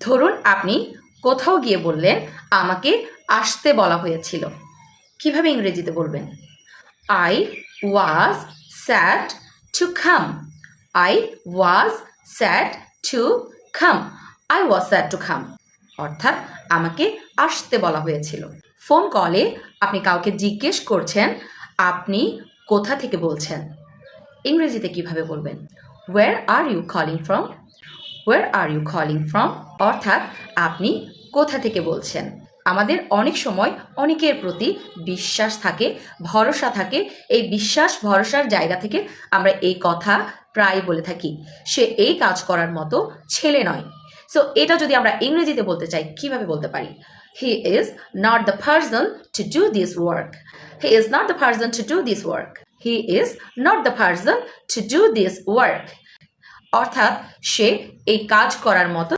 ধরুন আপনি কোথাও গিয়ে বললেন আমাকে আসতে বলা হয়েছিল। কিভাবে ইংরেজিতে বলবেন? I was said to come. I was said to come. I was said to come. অর্থাৎ আমাকে আসতে বলা হয়েছিল। ফোন কলে আপনি কাউকে জিজ্ঞেস করছেন আপনি কোথা থেকে বলছেন। ইংরেজিতে কিভাবে বলবেন? Where are you calling from? Where are you calling from? অর্থাৎ আপনি কোথা থেকে বলছেন। আমাদের অনেক সময় অনেকের প্রতি বিশ্বাস থাকে, ভরসা থাকে। এই বিশ্বাস ভরসার জায়গা থেকে আমরা এই কথা প্রায় বলে থাকি, সে এই কাজ করার মতো ছেলে নয়। সো এটা যদি আমরা ইংরেজিতে বলতে চাই কিভাবে বলতে পারি? He is not the person to do this work. He is not the person to do this work. He is not the person to do this work. অর্থাৎ সে এই কাজ করার মতো